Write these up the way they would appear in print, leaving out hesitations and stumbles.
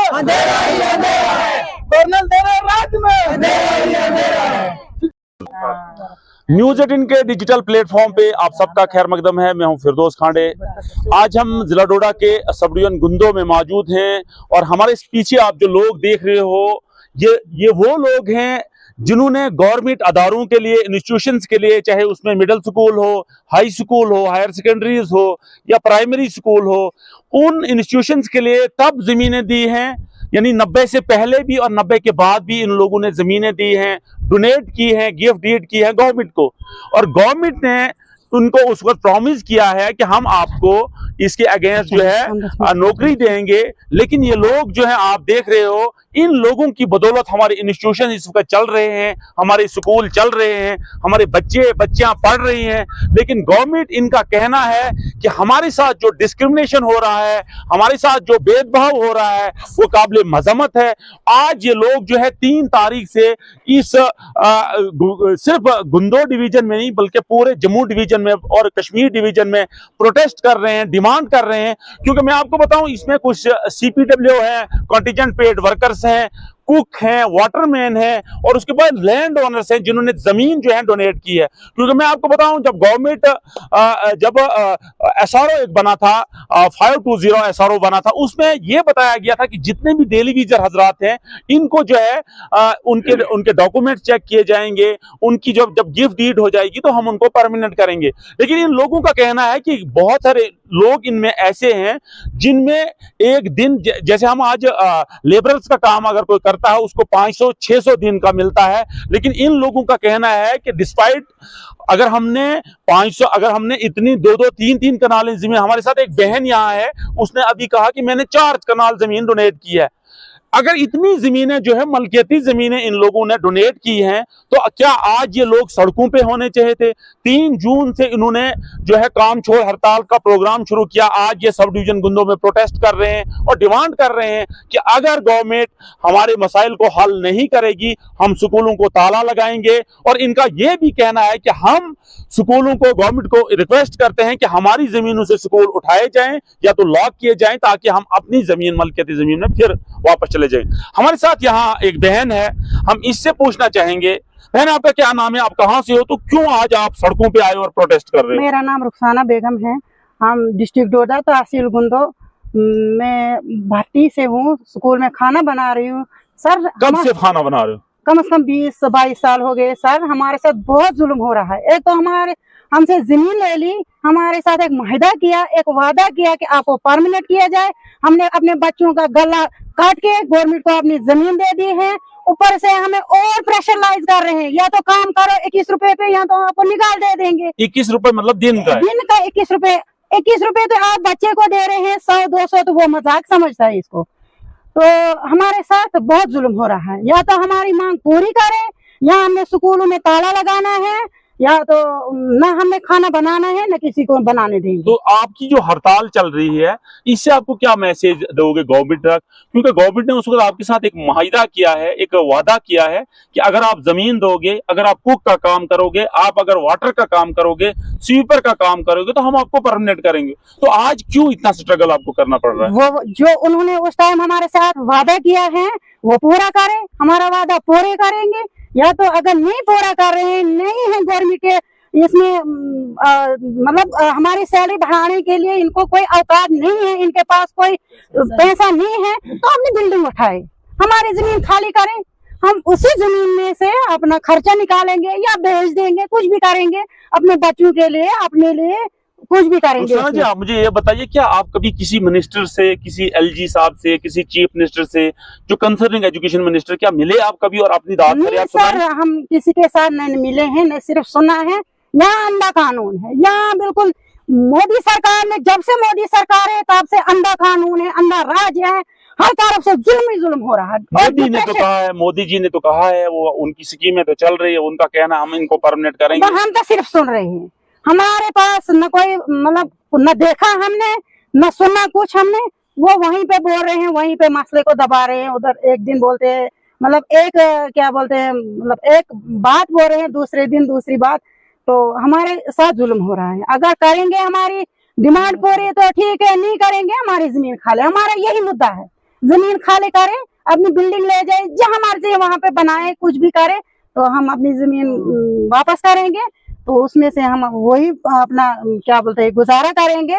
अंधेरा ही अंधेरा है, कर्नल तेरे राज्य में अंधेरा ही अंधेरा है। न्यूज 18 के डिजिटल प्लेटफॉर्म पे आप सबका खैर मकदम है। मैं हूं फिरदौस खांडे। आज हम जिला डोडा के सब डिवीजन गुंदो में मौजूद हैं और हमारे इस पीछे आप जो लोग देख रहे हो ये वो लोग हैं जिन्होंने गवर्नमेंट अदारों के लिए, इंस्टीट्यूशंस के लिए, चाहे उसमें मिडिल स्कूल हो, हाई स्कूल हो, हायर सेकेंडरीज हो या प्राइमरी स्कूल हो, उन इंस्टीट्यूशंस के लिए तब जमीनें दी हैं, यानी 90 से पहले भी और 90 के बाद भी इन लोगों ने जमीनें दी हैं, डोनेट की हैं, गिफ्ट डीड की है गवर्नमेंट को। और गवर्नमेंट ने उनको उस वक्त प्रॉमिस किया है कि हम आपको इसके अगेंस्ट जो है नौकरी देंगे। लेकिन ये लोग जो है आप देख रहे हो, इन लोगों की बदौलत हमारे इंस्टीट्यूशन इस वक्त चल रहे हैं, हमारे स्कूल चल रहे हैं, हमारे बच्चियां पढ़ रही हैं। लेकिन गवर्नमेंट इनका कहना है कि हमारे साथ जो डिस्क्रिमिनेशन हो रहा है, हमारे साथ जो भेदभाव हो रहा है, वो काबिल मजम्मत है। आज ये लोग जो है 3 तारीख से इस सिर्फ गुंदो डिवीजन में नहीं बल्कि पूरे जम्मू डिवीजन में और कश्मीर डिवीजन में प्रोटेस्ट कर रहे हैं, डिमांड कर रहे हैं। क्योंकि मैं आपको बताऊं, इसमें कुछ CPW है, कॉन्टिजेंट पेड वर्कर्स हैं, कुक हैं, वाटरमैन हैं और उसके बाद लैंड ओनर्स हैं जिन्होंने जमीन जो है डोनेट की है। क्योंकि मैं आपको बताऊं, जब गवर्नमेंट जब SRO एक बना था, 520 SRO बना था, उसमें यह बताया गया था कि जितने भी डेली वीजर हजरात हैं, इनको जो है उनके डॉक्यूमेंट चेक किए जाएंगे, उनकी जब गिफ्ट डीड हो जाएगी तो हम उनको परमानेंट करेंगे। लेकिन इन लोगों का कहना है कि बहुत सारे लोग इनमें ऐसे हैं जिनमें एक दिन, जैसे हम आज लेबरर्स का काम अगर कोई करता है उसको 500-600 दिन का मिलता है। लेकिन इन लोगों का कहना है कि डिस्पाइट अगर हमने इतनी 2-2, 3-3 कनाल जमीन, हमारे साथ एक बहन यहाँ है, उसने अभी कहा कि मैंने 4 कनाल जमीन डोनेट की है। अगर इतनी जमीनें जो है मलकियती जमीनें इन लोगों ने डोनेट की हैं, तो क्या आज ये लोग सड़कों पे होने चाहिए थे? 3 जून से इन्होंने जो है काम छोड़ हड़ताल का प्रोग्राम शुरू किया। आज ये सब डिवीजन गुंदो में प्रोटेस्ट कर रहे हैं और डिमांड कर रहे हैं कि अगर गवर्नमेंट हमारे मसाइल को हल नहीं करेगी, हम स्कूलों को ताला लगाएंगे। और इनका यह भी कहना है कि हम स्कूलों को, गवर्नमेंट को रिक्वेस्ट करते हैं कि हमारी जमीनों से स्कूल उठाए जाएं या तो लॉक किए जाएं, ताकि हम अपनी जमीन, मलकियती जमीन में फिर वापस चले जाएं। हमारे साथ यहाँ एक बहन है, हम इससे पूछना चाहेंगे, बहन आपका क्या नाम है, आप कहाँ से हो, तो क्यों आज आप सड़कों पे आए और प्रोटेस्ट कर रहे हो? मेरा नाम रुखसाना बेगम है। हम डिस्ट्रिक्ट डोडा तहसील गुंदो मैं भट्टी से हूँ, स्कूल में खाना बना रही हूँ। सर कब से खाना बना रहे हो? कम से कम 20-22 साल हो गए सर। हमारे साथ बहुत जुल्म हो रहा है। एक तो हमसे जमीन ले ली, हमारे साथ एक मुआहदा किया, एक वादा किया कि आपको परमानेंट किया जाए। हमने अपने बच्चों का गला काट के गवर्नमेंट को अपनी जमीन दे दी है। ऊपर से हमें और प्रेशराइज कर रहे हैं, या तो काम करो 21 रुपए पे, या तो आपको निकाल दे देंगे। 21 रुपए मतलब दिन का 21 रुपए। 21 रुपए तो आप बच्चे को दे रहे हैं, 100-200 तो वो मजाक समझता है इसको। तो हमारे साथ बहुत जुल्म हो रहा है। या तो हमारी मांग पूरी करें, या हमने स्कूलों में ताला लगाना है, या तो ना हमें खाना बनाना है, ना किसी को बनाने देंगे। तो आपकी जो हड़ताल चल रही है, इससे आपको क्या मैसेज दोगे गवर्नमेंट तक? क्योंकि गवर्नमेंट ने उस वक्त आपके साथ एक मुआहदा किया है, एक वादा किया है कि अगर आप जमीन दोगे, अगर आप कुक का काम करोगे, आप अगर वाटर का काम करोगे, स्वीपर का काम करोगे, तो हम आपको परमानेंट करेंगे। तो आज क्यों इतना स्ट्रगल आपको करना पड़ रहा है? वो जो उन्होंने उस टाइम हमारे साथ वादा किया है वो पूरा करें, हमारा वादा पूरे करेंगे। या तो अगर नहीं पूरा कर रहे हैं, नहीं है गवर्नमेंट के इसमें मतलब हमारी सैलरी बढ़ाने के लिए इनको कोई औकात नहीं है, इनके पास कोई पैसा नहीं है, तो अपनी बिल्डिंग उठाए, हमारी जमीन खाली करें, हम उसी जमीन में से अपना खर्चा निकालेंगे या बेच देंगे, कुछ भी करेंगे अपने बच्चों के लिए, अपने लिए कुछ भी करेंगे। तो जी आप मुझे ये बताइए, क्या आप कभी किसी मिनिस्टर से, किसी LG साहब से, किसी चीफ मिनिस्टर से, जो कंसर्निंग एजुकेशन मिनिस्टर, क्या मिले आप कभी और अपनी बात नहीं सर, हम किसी के साथ नहीं मिले हैं, नहीं सिर्फ सुना है। यहाँ अंधा कानून है, यहाँ बिल्कुल मोदी सरकार ने, जब से मोदी सरकार है तब से अंधा कानून है, अंधा राज है, हर तरफ से जुल्म ही जुल्म हो रहा है। मोदी ने तो कहा है, मोदी जी ने तो कहा है, वो उनकी स्कीमें तो चल रही है, उनका कहना हम इनको परमानेंट करेंगे। हम तो सिर्फ सुन रहे हैं, हमारे पास न कोई मतलब न देखा हमने, न सुना कुछ हमने। वो वहीं पे बोल रहे हैं, वहीं पे मसले को दबा रहे हैं। उधर एक दिन बोलते हैं, मतलब एक क्या बोलते हैं, मतलब एक बात बोल रहे हैं, दूसरे दिन दूसरी बात। तो हमारे साथ जुल्म हो रहा है। अगर करेंगे हमारी डिमांड पूरी तो ठीक है, नहीं करेंगे हमारी जमीन खा ले, हमारा यही मुद्दा है। जमीन खाली करे, अपनी बिल्डिंग ले जाए, जहाँ मर्जी वहां पे बनाए, कुछ भी करे, तो हम अपनी जमीन वापस करेंगे। तो उसमें से हम वही अपना क्या बोलते हैं गुजारा करेंगे।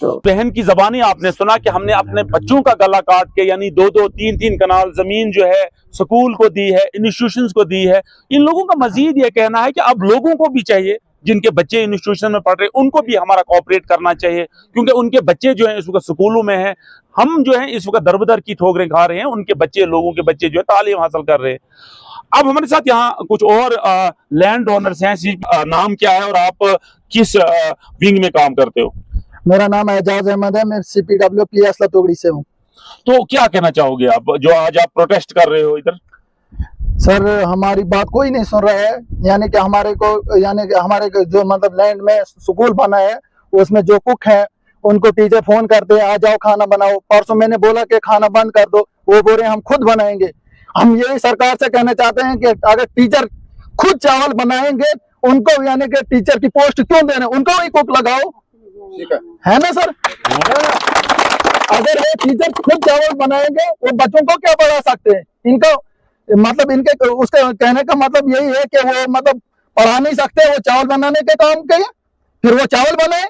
तो बहन की जबानी आपने सुना कि हमने अपने बच्चों का गला काट के यानी 2-2, 3-3 कनाल जमीन जो है स्कूल को दी है, इंस्टीट्यूशंस को दी है। इन लोगों का मजीद ये कहना है कि अब लोगों को भी चाहिए, जिनके बच्चे इंस्टीट्यूशन में पढ़ रहे हैं उनको भी हमारा कोऑपरेट करना चाहिए, क्योंकि उनके बच्चे जो हैं इस वक्त स्कूलों में हैं। हम जो है इस वक्त दरबदर की ठोकरें खा रहे हैं, उनके बच्चे, लोगों के बच्चे जो है तालीम हासिल कर रहे हैं। अब हमारे साथ यहाँ कुछ और लैंड ओनर्स हैं। नाम क्या है और आप किस विंग में काम करते हो? मेरा नाम एजाज अहमद है, मैं CPW PS लतोगड़ी से हूँ। तो क्या कहना चाहोगे आप जो आज आप प्रोटेस्ट कर रहे हो इधर? सर हमारी बात कोई नहीं सुन रहा है, यानी कि हमारे जो मतलब लैंड में स्कूल बना है उसमें जो कुक है उनको टीचर फोन करते हैं आ जाओ खाना बनाओ। परसों मैंने बोला कि खाना बंद कर दो, वो बोल रहे हैं हम खुद बनाएंगे। हम यही सरकार से कहना चाहते हैं कि अगर टीचर खुद चावल बनाएंगे उनको यानी कि टीचर की पोस्ट क्यों दे रहे हैं, उनको ही कुक लगाओ, है ना सर? अगर ये टीचर खुद चावल बनाएंगे वो बच्चों को क्या पढ़ा सकते हैं? इनको मतलब इनके उसके कहने का मतलब यही है कि वो मतलब पढ़ा नहीं सकते, वो चावल बनाने के काम के, फिर वो चावल बनाए।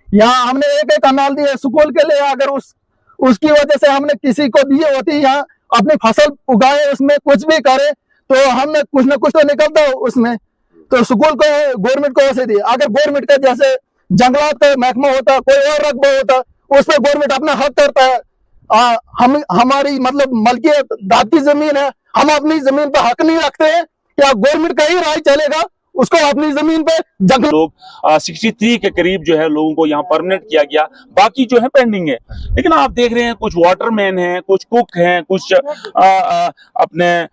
यहाँ हमने एक कनाल दी है स्कूल के लिए, अगर उसकी वजह से हमने किसी को दी होती यहाँ अपनी फसल उगाए, उसमें कुछ भी करे तो हमने कुछ ना कुछ तो निकलता उसमें। तो स्कूल को गवर्नमेंट को वैसे दी, अगर गवर्नमेंट का जैसे जंगलात का महकमा होता, कोई और रकबा होता, उस पर गवर्नमेंट अपना हक करता है। हमारी मतलब मलकियत दाद की जमीन है, हम अपनी जमीन पर हक नहीं रखते हैं, क्या गवर्नमेंट का ही राज चलेगा? उसको अपनी जमीन पे जंगल लोग 63 के करीब जो है लोगों को यहाँ परमानेंट किया गया, बाकी जो है पेंडिंग है। लेकिन आप देख रहे हैं कुछ वाटरमैन हैं, कुछ कुक हैं, कुछ अपने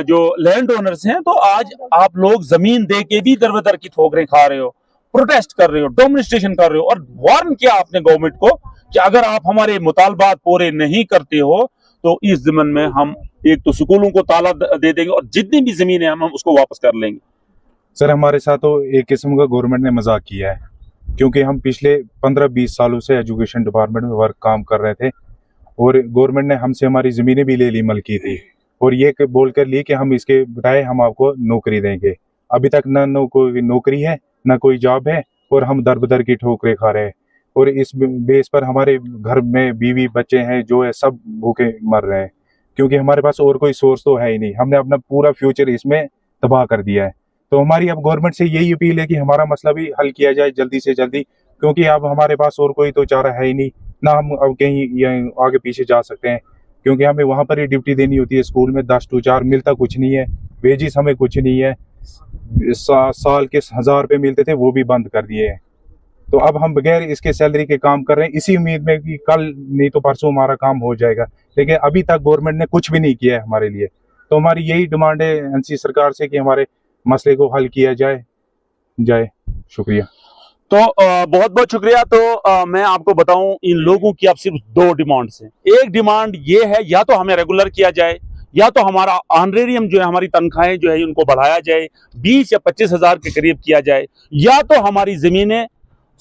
जो लैंड ओनर्स हैं। तो आज आप लोग जमीन दे के भी दरबदर की ठोकरें खा रहे हो, प्रोटेस्ट कर रहे हो, डेमोन्स्ट्रेशन कर रहे हो, और वार्न किया आपने गवर्नमेंट को कि अगर आप हमारे मुतालबात पूरे नहीं करते हो तो इस जमीन में हम एक तो स्कूलों को ताला दे देंगे और जितनी भी जमीन है हम उसको वापस कर लेंगे। सर हमारे साथ तो एक किस्म का गवर्नमेंट ने मजाक किया है, क्योंकि हम पिछले 15-20 सालों से एजुकेशन डिपार्टमेंट में काम कर रहे थे और गवर्नमेंट ने हमसे हमारी ज़मीनें भी ले ली मलकी थी, और ये बोलकर ली कि हम इसके बजाय हम आपको नौकरी देंगे। अभी तक न कोई नौकरी है न कोई जॉब है और हम दर बदर की ठोकरें खा रहे हैं, और इस बेस पर हमारे घर में बीवी बच्चे हैं जो है सब भूखे मर रहे हैं, क्योंकि हमारे पास और कोई सोर्स तो है ही नहीं। हमने अपना पूरा फ्यूचर इसमें तबाह कर दिया है। तो हमारी अब गवर्नमेंट से यही अपील है कि हमारा मसला भी हल किया जाए जल्दी से जल्दी, क्योंकि अब हमारे पास और कोई तो चारा है ही नहीं, ना हम अब कहीं आगे पीछे जा सकते हैं, क्योंकि हमें वहाँ पर ही ड्यूटी देनी होती है। स्कूल में 10 to 4 मिलता कुछ नहीं है, वेजिस हमें कुछ नहीं है, साल के 1000 रुपये मिलते थे वो भी बंद कर दिए हैं। तो अब हम बगैर इसके सैलरी के काम कर रहे हैं, इसी उम्मीद में कि कल नहीं तो परसों हमारा काम हो जाएगा, लेकिन अभी तक गवर्नमेंट ने कुछ भी नहीं किया है हमारे लिए। तो हमारी यही डिमांड है एनसी सरकार से कि हमारे मसले को हल किया जाए। शुक्रिया। तो बहुत बहुत शुक्रिया। तो मैं आपको बताऊं इन लोगों की अब सिर्फ 2 डिमांड्स हैं। एक डिमांड ये है या तो हमें रेगुलर किया जाए, या तो हमारा ऑनरेरियम जो है हमारी तनख्वाहें जो है उनको बढ़ाया जाए, 20 या 25 हज़ार के करीब किया जाए, या तो हमारी जमीनें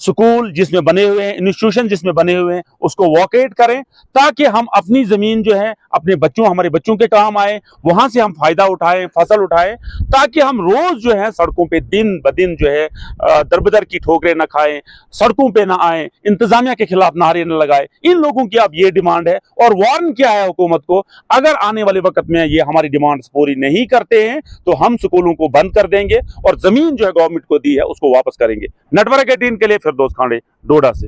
स्कूल जिसमें बने हुए हैं, इंस्टीट्यूशन जिसमें बने हुए हैं उसको वॉकेट करें, ताकि हम अपनी जमीन जो है अपने बच्चों, हमारे बच्चों के काम आए, वहां से हम फायदा उठाएं, फसल उठाएं, ताकि हम रोज जो है सड़कों पे दिन ब दिन जो है दरबदर की ठोकरें न खाएं, सड़कों पे ना आए, इंतजामिया के खिलाफ नारे न लगाए। इन लोगों की अब ये डिमांड है, और वार्न किया है हुकूमत को, अगर आने वाले वक्त में ये हमारी डिमांड्स पूरी नहीं करते हैं तो हम स्कूलों को बंद कर देंगे और जमीन जो है गवर्नमेंट को दी है उसको वापस करेंगे। नेटवर्क 18 के लिए फिरदौस खांडे, डोडा से।